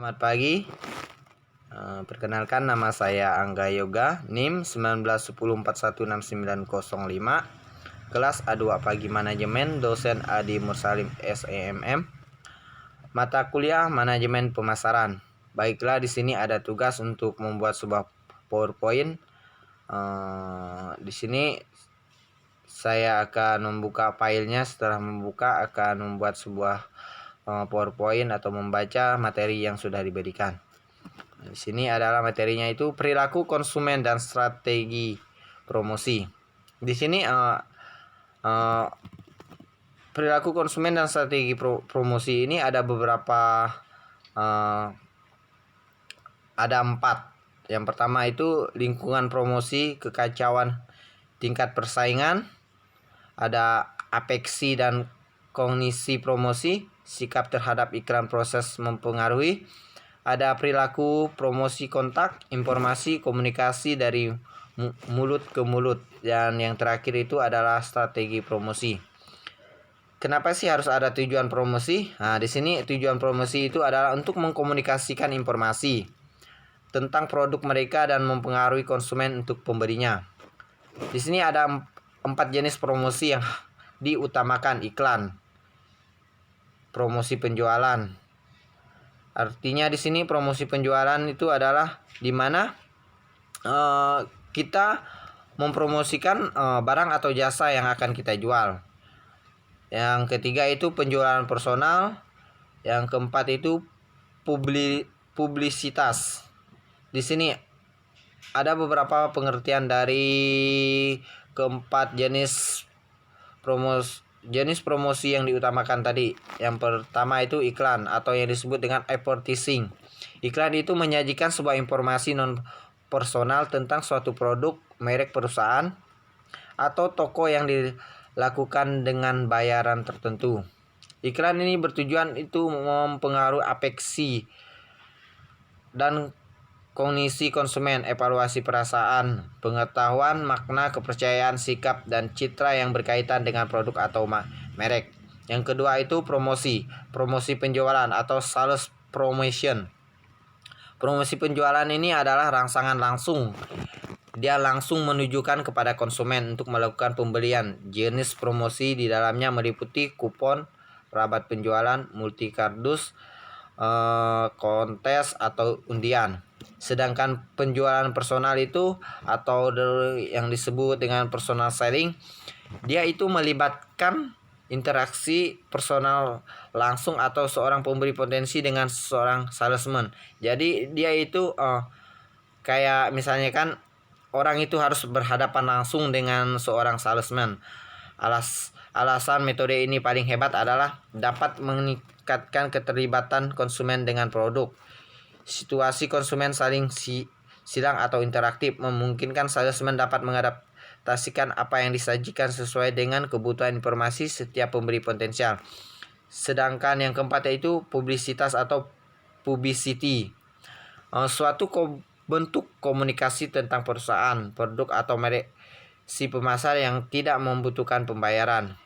Selamat pagi. Perkenalkan, nama saya Angga Yoga, NIM 1910416905, kelas A2 Pagi Manajemen, dosen Adi Mursalim SEMM, mata kuliah Manajemen Pemasaran. Baiklah, di sini ada tugas untuk membuat sebuah PowerPoint. Di sini saya akan membuka filenya. Setelah membuka, akan membuat sebuah PowerPoint atau membaca materi yang sudah diberikan. Di sini adalah materinya, itu perilaku konsumen dan strategi promosi. Di sini perilaku konsumen dan strategi promosi ini ada beberapa, ada 4. Yang pertama itu lingkungan promosi, kekacauan tingkat persaingan, ada apeksi dan kognisi promosi, sikap terhadap iklan proses mempengaruhi, ada perilaku promosi kontak, informasi komunikasi dari mulut ke mulut, dan yang terakhir itu adalah strategi promosi. Kenapa sih harus ada tujuan promosi? Nah, di sini tujuan promosi itu adalah untuk mengkomunikasikan informasi tentang produk mereka dan mempengaruhi konsumen untuk pembelinya. Di sini ada 4 jenis promosi yang diutamakan: iklan, promosi penjualan. Artinya di sini promosi penjualan itu adalah di mana kita mempromosikan barang atau jasa yang akan kita jual. Yang ketiga itu penjualan personal. Yang keempat itu publisitas. Di sini ada beberapa pengertian dari keempat jenis promosi yang diutamakan tadi. Yang pertama itu iklan atau yang disebut dengan advertising. Iklan itu menyajikan sebuah informasi non personal tentang suatu produk, merek perusahaan, atau toko yang dilakukan dengan bayaran tertentu. Iklan ini bertujuan itu mempengaruhi apeksi dan kognisi konsumen, evaluasi perasaan, pengetahuan, makna, kepercayaan, sikap, dan citra yang berkaitan dengan produk atau merek. Yang kedua itu promosi penjualan atau sales promotion. Promosi penjualan ini adalah rangsangan langsung. Dia langsung menunjukkan kepada konsumen untuk melakukan pembelian. Jenis promosi di dalamnya meliputi kupon, rabat penjualan, multi kardus, kontes atau undian. Sedangkan penjualan personal itu atau yang disebut dengan personal selling, dia itu melibatkan interaksi personal langsung atau seorang pemberi potensi dengan seorang salesman. Jadi dia itu kayak misalnya kan orang itu harus berhadapan langsung dengan seorang salesman. Alasan metode ini paling hebat adalah dapat meningkatkan keterlibatan konsumen dengan produk. Situasi konsumen saling silang atau interaktif memungkinkan salesman dapat mengadaptasikan apa yang disajikan sesuai dengan kebutuhan informasi setiap pembeli potensial. Sedangkan yang keempat yaitu publisitas atau publicity. Suatu bentuk komunikasi tentang perusahaan, produk atau merek si pemasar yang tidak membutuhkan pembayaran.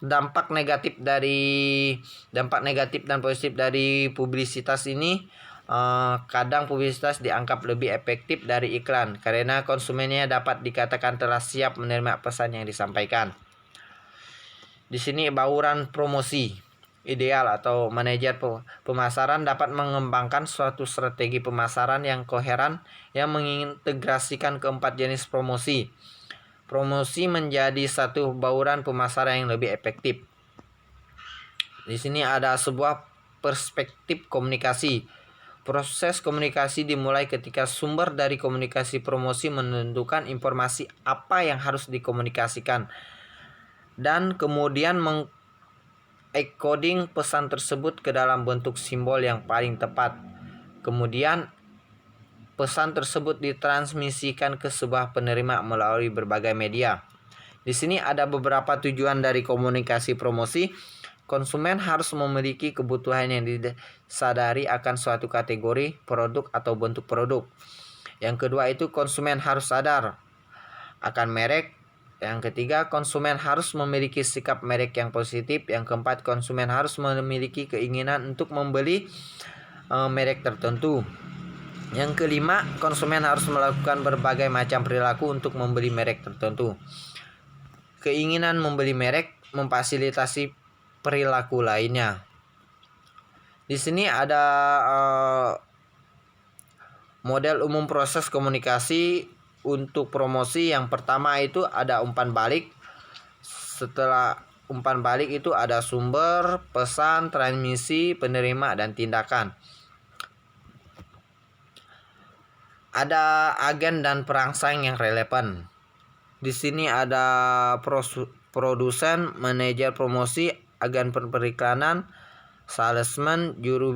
Dampak negatif dan positif dari publisitas ini, kadang publisitas dianggap lebih efektif dari iklan karena konsumennya dapat dikatakan telah siap menerima pesan yang disampaikan. Di sini bauran promosi ideal atau manajer pemasaran dapat mengembangkan suatu strategi pemasaran yang koheren yang mengintegrasikan keempat jenis promosi. Promosi menjadi satu bauran pemasaran yang lebih efektif. Di sini ada sebuah perspektif komunikasi. Proses komunikasi dimulai ketika sumber dari komunikasi promosi menentukan informasi apa yang harus dikomunikasikan dan kemudian encoding pesan tersebut ke dalam bentuk simbol yang paling tepat. Kemudian pesan tersebut ditransmisikan ke sebuah penerima melalui berbagai media. Di sini ada beberapa tujuan dari komunikasi promosi. Konsumen harus memiliki kebutuhan yang disadari akan suatu kategori produk atau bentuk produk. Yang kedua itu konsumen harus sadar akan merek, Yang ketiga, konsumen harus memiliki sikap merek yang positif. Yang keempat, konsumen harus memiliki keinginan untuk membeli merek tertentu. Yang kelima, konsumen harus melakukan berbagai macam perilaku untuk membeli merek tertentu. Keinginan membeli merek memfasilitasi perilaku lainnya. Di sini ada model umum proses komunikasi untuk promosi. Yang pertama itu ada umpan balik. Setelah umpan balik itu ada sumber, pesan, transmisi, penerima, dan tindakan. Ada agen dan perangsang yang relevan. Di sini ada produsen, manajer promosi, agen periklanan, salesman, juru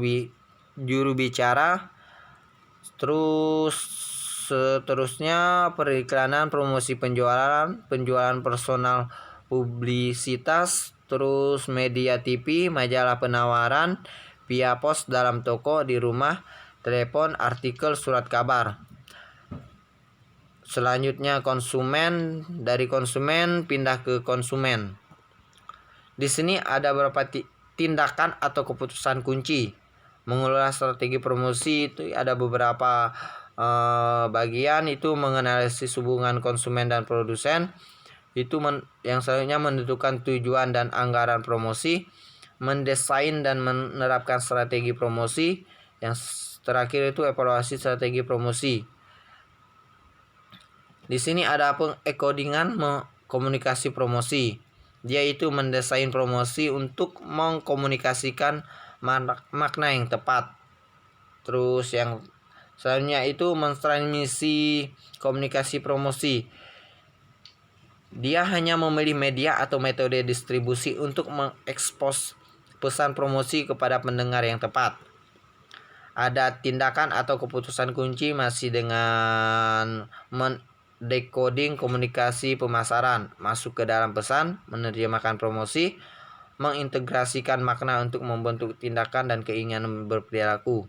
bicara, terus seterusnya periklanan, promosi penjualan personal, publisitas, terus media TV, majalah penawaran, via pos, dalam toko, di rumah, telepon, artikel, surat kabar. Selanjutnya konsumen, dari konsumen pindah ke konsumen. Di sini ada beberapa tindakan atau keputusan kunci. Mengelola strategi promosi itu ada beberapa bagian, itu menganalisis hubungan konsumen dan produsen. Itu yang selanjutnya menentukan tujuan dan anggaran promosi, mendesain dan menerapkan strategi promosi. Yang terakhir itu evaluasi strategi promosi. Di sini ada pengekodingan komunikasi promosi. Dia itu mendesain promosi untuk mengkomunikasikan makna yang tepat. Terus yang selanjutnya itu mentransmisi komunikasi promosi. Dia hanya memilih media atau metode distribusi untuk mengekspos pesan promosi kepada pendengar yang tepat. Ada tindakan atau keputusan kunci masih dengan decoding komunikasi pemasaran, masuk ke dalam pesan, menerjemahkan promosi, mengintegrasikan makna untuk membentuk tindakan dan keinginan berperilaku.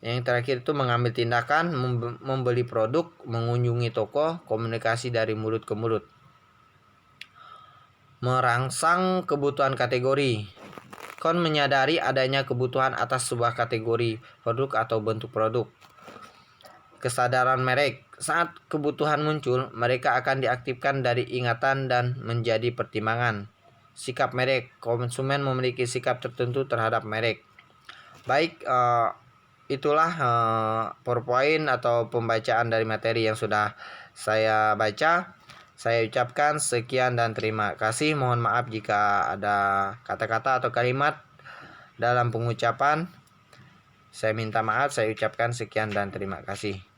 Yang terakhir itu mengambil tindakan, membeli produk, mengunjungi toko, komunikasi dari mulut ke mulut. Merangsang kebutuhan kategori. Kon menyadari adanya kebutuhan atas sebuah kategori produk atau bentuk produk. Kesadaran merek. Saat kebutuhan muncul, mereka akan diaktifkan dari ingatan dan menjadi pertimbangan. Sikap merek. Konsumen memiliki sikap tertentu terhadap merek. Baik, itulah PowerPoint atau pembacaan dari materi yang sudah saya baca. Saya ucapkan sekian dan terima kasih. Mohon maaf jika ada kata-kata atau kalimat dalam pengucapan. Saya minta maaf, saya ucapkan sekian dan terima kasih.